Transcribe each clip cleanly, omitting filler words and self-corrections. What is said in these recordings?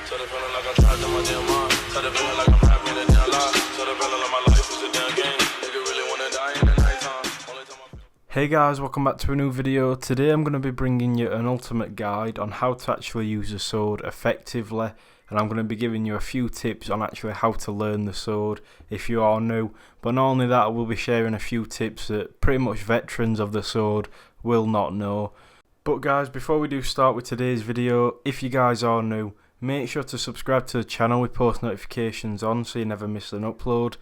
So the feeling like I'm trapped in my damn mind. So the feeling like I'm happy in a damn lie. So the feeling like my life is a damn game. Nigga really wanna die in the nighttime. Hey guys, welcome back to a new video. Today I'm going to be bringing you an ultimate guide on how to actually use a sword effectively, and I'm going to be giving you a few tips on actually how to learn the sword if you are new. But not only that, I will be sharing a few tips that pretty much veterans of the sword will not know. But guys, before we do start with today's video, if you guys are new, make sure to subscribe to the channel with post notifications on so you never miss an upload.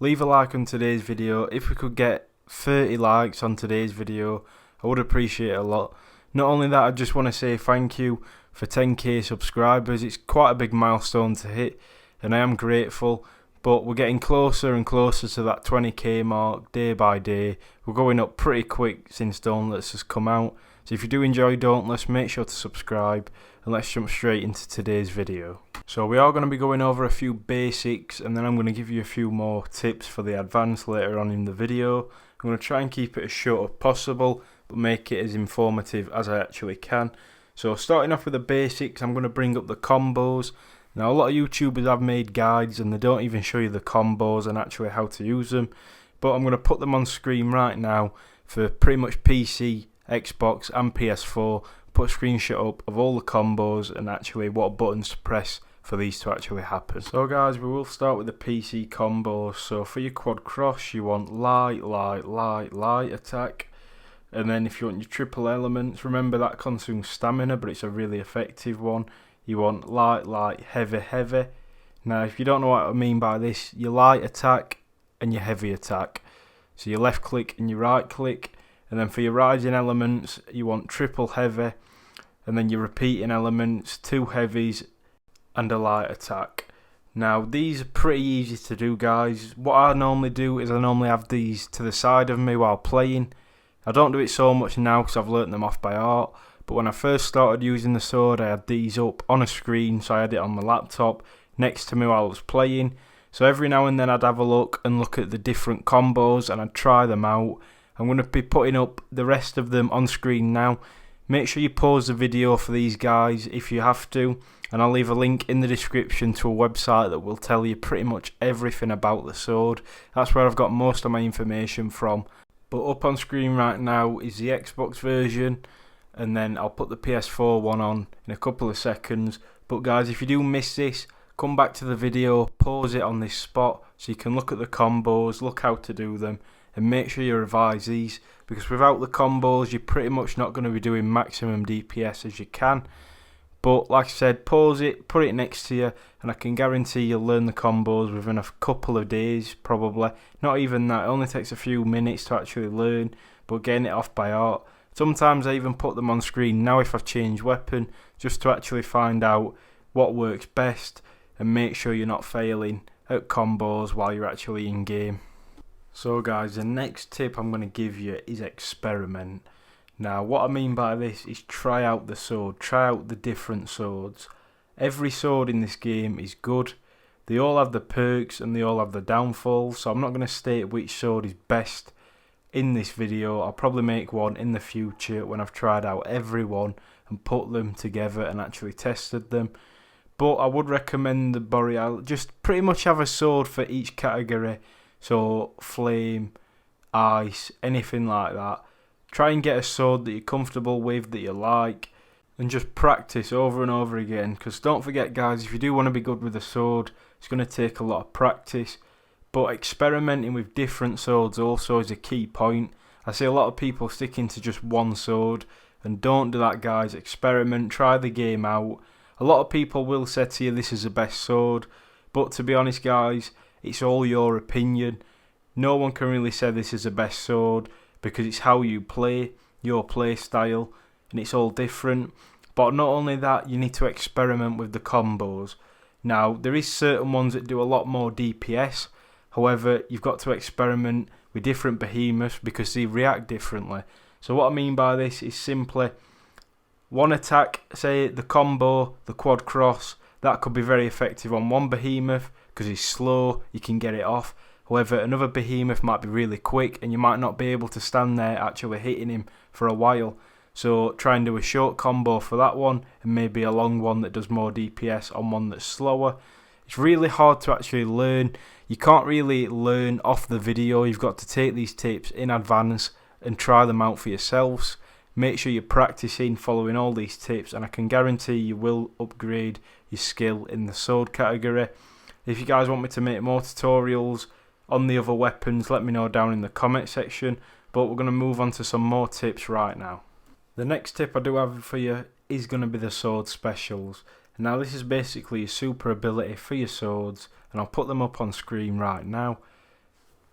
Leave a like on today's video. If we could get 30 likes on today's video, I would appreciate it a lot. Not only that, I just want to say thank you for 10k subscribers. It's quite a big milestone to hit and I am grateful, but we're getting closer and closer to that 20k mark day by day. We're going up pretty quick since Dauntless has come out, so if you do enjoy Dauntless, make sure to subscribe, and let's jump straight into today's video. So we are going to be going over a few basics, and then I'm going to give you a few more tips for the advanced later on in the video. I'm going to try and keep it as short as possible, but make it as informative as I actually can. So starting off with the basics, I'm going to bring up the combos. Now a lot of YouTubers have made guides and they don't even show you the combos and actually how to use them. But I'm going to put them on screen right now for pretty much PC, Xbox and PS4. Put a screenshot up of all the combos and actually what buttons to press for these to actually happen. So guys, we will start with the PC combos. So for your quad cross, you want light attack, and then if you want your triple elements, remember that consumes stamina but it's a really effective one. You want light heavy. Now if you don't know what I mean by this, your light attack and your heavy attack, so your left click and your right click. And then for your rising elements, you want triple heavy, and then your repeating elements, 2 heavies and a light attack. Now these are pretty easy to do, guys. What I normally do is I normally have these to the side of me while playing. I don't do it so much now because I've learnt them off by heart, but when I first started using the sword I had these up on a screen, so I had it on my laptop next to me while I was playing. So every now and then I'd have a look at the different combos and I'd try them out. I'm going to be putting up the rest of them on screen now. Make sure you pause the video for these guys if you have to, and I'll leave a link in the description to a website that will tell you pretty much everything about the sword. That's where I've got most of my information from. But up on screen right now is the Xbox version, and then I'll put the PS4 one on in a couple of seconds. But guys, if you do miss this, come back to the video, pause it on this spot so you can look at the combos, look how to do them, and make sure you revise these, because without the combos you're pretty much not going to be doing maximum DPS as you can. But like I said, pause it, put it next to you, and I can guarantee you'll learn the combos within a couple of days probably. Not even that, it only takes a few minutes to actually learn, but getting it off by heart. Sometimes I even put them on screen now if I've changed weapon, just to actually find out what works best and make sure you're not failing at combos while you're actually in game. So guys, the next tip I'm going to give you is experiment. Now what I mean by this is try out the sword, try out the different swords. Every sword in this game is good. They all have the perks and they all have the downfalls, so I'm not going to state which sword is best in this video. I'll probably make one in the future when I've tried out every one and put them together and actually tested them. But I would recommend the Boreal. Just pretty much have a sword for each category. So flame, ice, anything like that. Try and get a sword that you're comfortable with, that you like, and just practice over and over again. Because don't forget guys, if you do want to be good with a sword, it's going to take a lot of practice. But experimenting with different swords also is a key point. I see a lot of people sticking to just one sword, and don't do that guys. Experiment, try the game out. A lot of people will say to you this is the best sword, but to be honest guys, it's all your opinion. No one can really say this is the best sword because it's how you play, your play style, and it's all different. But not only that, you need to experiment with the combos. Now, there is certain ones that do a lot more DPS. However, you've got to experiment with different behemoths because they react differently. So what I mean by this is simply one attack, say the combo, the quad cross, that could be very effective on one behemoth because he's slow, you can get it off. However, another behemoth might be really quick and you might not be able to stand there actually hitting him for a while. So try and do a short combo for that one, and maybe a long one that does more DPS on one that's slower. It's really hard to actually learn. You can't really learn off the video. You've got to take these tips in advance and try them out for yourselves. Make sure you're practicing following all these tips, and I can guarantee you will upgrade your skill in the sword category. If you guys want me to make more tutorials on the other weapons, let me know down in the comment section. But we're going to move on to some more tips right now. The next tip I do have for you is going to be the sword specials. Now this is basically a super ability for your swords, and I'll put them up on screen right now.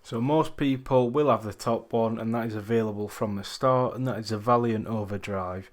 So most people will have the top one, and that is available from the start, and that is a Valiant Overdrive.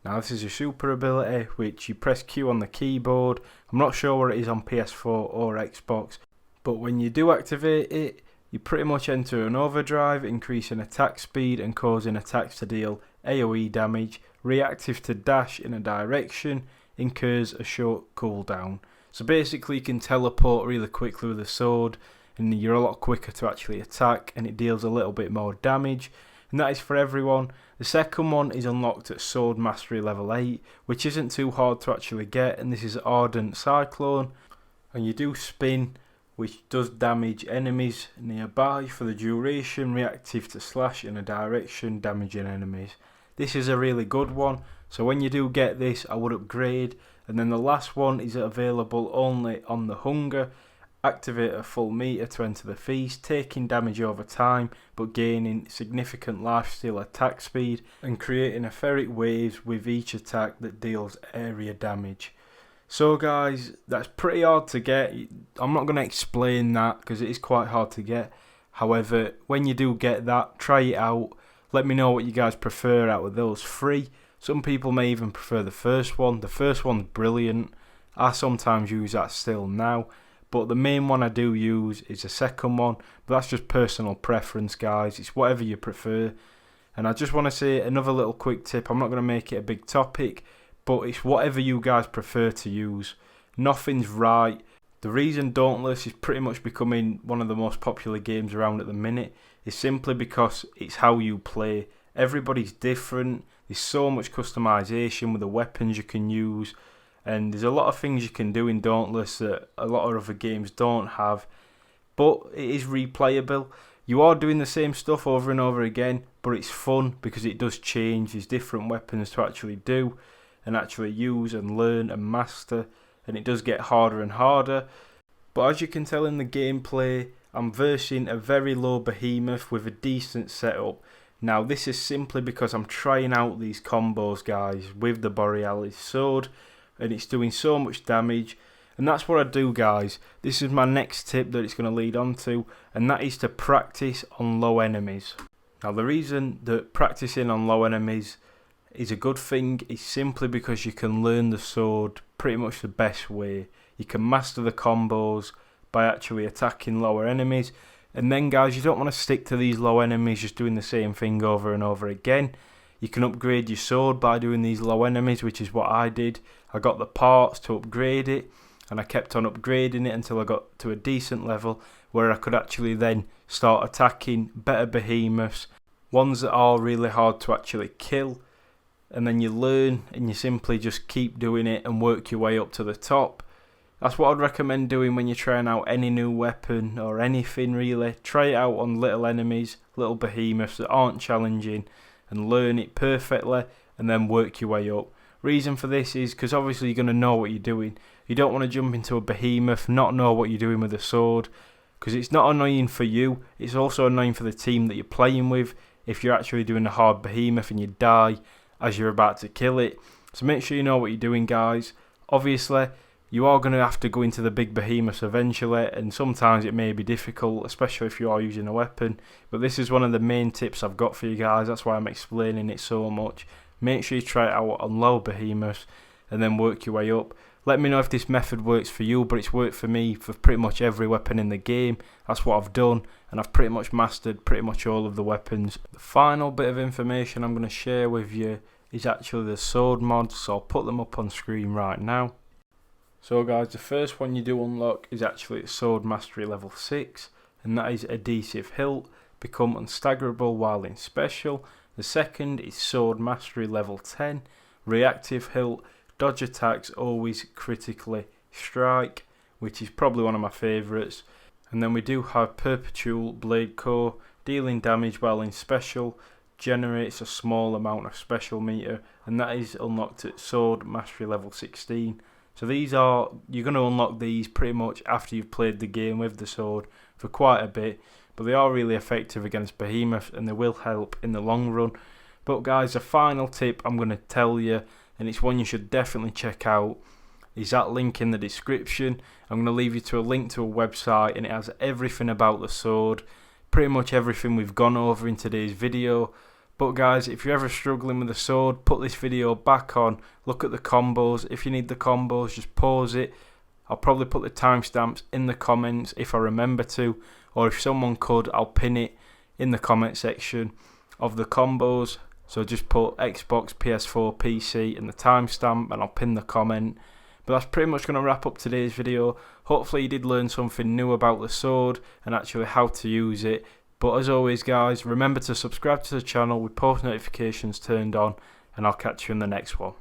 Now this is a super ability which you press Q on the keyboard. I'm not sure where it is on PS4 or Xbox, but when you do activate it, you pretty much enter an overdrive, increasing attack speed and causing attacks to deal AoE damage, reactive to dash in a direction, incurs a short cooldown. So basically you can teleport really quickly with a sword, and you're a lot quicker to actually attack, and it deals a little bit more damage, and that is for everyone. The second one is unlocked at Sword Mastery level 8, which isn't too hard to actually get, and this is Ardent Cyclone, and you do spin, which does damage enemies nearby for the duration, reactive to slash in a direction, damaging enemies. This is a really good one, so when you do get this, I would upgrade. And then the last one is available only on the Hunger. Activate a full meter to enter the feast, taking damage over time, but gaining significant lifesteal attack speed, and creating etheric waves with each attack that deals area damage. So guys, that's pretty hard to get. I'm not going to explain that because it is quite hard to get. However, when you do get that, try it out. Let me know what you guys prefer out of those three. Some people may even prefer the first one. The first one's brilliant. I sometimes use that still now. But the main one I do use is the second one. But that's just personal preference, guys. It's whatever you prefer. And I just want to say another little quick tip. I'm not going to make it a big topic, but it's whatever you guys prefer to use. Nothing's right. The reason Dauntless is pretty much becoming one of the most popular games around at the minute is simply because it's how you play. Everybody's different. There's so much customization with the weapons you can use, and there's a lot of things you can do in Dauntless that a lot of other games don't have, but it is replayable. You are doing the same stuff over and over again, but it's fun because it does change. There's different weapons to actually do and actually use and learn and master, and it does get harder and harder. But as you can tell in the gameplay, I'm versing a very low behemoth with a decent setup. Now this is simply because I'm trying out these combos, guys, with the Borealis sword, and it's doing so much damage, and that's what I do, guys. This is my next tip that it's going to lead on to, and that is to practice on low enemies. Now the reason that practicing on low enemies is a good thing is simply because you can learn the sword pretty much the best way. You can master the combos by actually attacking lower enemies, and then guys, you don't want to stick to these low enemies just doing the same thing over and over again. You can upgrade your sword by doing these low enemies, which is what I did. I got the parts to upgrade it, and I kept on upgrading it until I got to a decent level where I could actually then start attacking better behemoths, ones that are really hard to actually kill. And then you learn, and you simply just keep doing it and work your way up to the top. That's what I'd recommend doing when you're trying out any new weapon or anything really. Try it out on little enemies, little behemoths that aren't challenging, and learn it perfectly, and then work your way up. Reason for this is because obviously you're going to know what you're doing. You don't want to jump into a behemoth, not know what you're doing with a sword, because it's not annoying for you, it's also annoying for the team that you're playing with if you're actually doing a hard behemoth and you die as you're about to kill it. So make sure you know what you're doing, guys. Obviously, you are going to have to go into the big behemoths eventually, and sometimes it may be difficult, especially if you are using a weapon. But this is one of the main tips I've got for you guys. That's why I'm explaining it so much. Make sure you try it out on low behemoths and then work your way up. Let me know if this method works for you, but it's worked for me for pretty much every weapon in the game. That's what I've done, and I've pretty much mastered pretty much all of the weapons. The final bit of information I'm going to share with you is actually the sword mods, so I'll put them up on screen right now. So guys, the first one you do unlock is actually at Sword Mastery level 6, and that is Adhesive Hilt. Become unstaggerable while in special. The second is sword mastery level 10, reactive hilt, dodge attacks, always critically strike, which is probably one of my favourites. And then we do have perpetual blade core, dealing damage while in special, generates a small amount of special meter, and that is unlocked at sword mastery level 16. So these are, you're going to unlock these pretty much after you've played the game with the sword for quite a bit, but they are really effective against behemoths and they will help in the long run. But guys, the final tip I'm going to tell you, and it's one you should definitely check out, is that link in the description. I'm going to leave you to a link to a website, and it has everything about the sword, pretty much everything we've gone over in today's video. But guys, if you're ever struggling with the sword, put this video back on, look at the combos. If you need the combos, just pause it. I'll probably put the timestamps in the comments if I remember to, or if someone could, I'll pin it in the comment section of the combos. So just put Xbox, PS4, PC and the timestamp, and I'll pin the comment. But that's pretty much going to wrap up today's video. Hopefully you did learn something new about the sword and actually how to use it. But as always guys, remember to subscribe to the channel with post notifications turned on, and I'll catch you in the next one.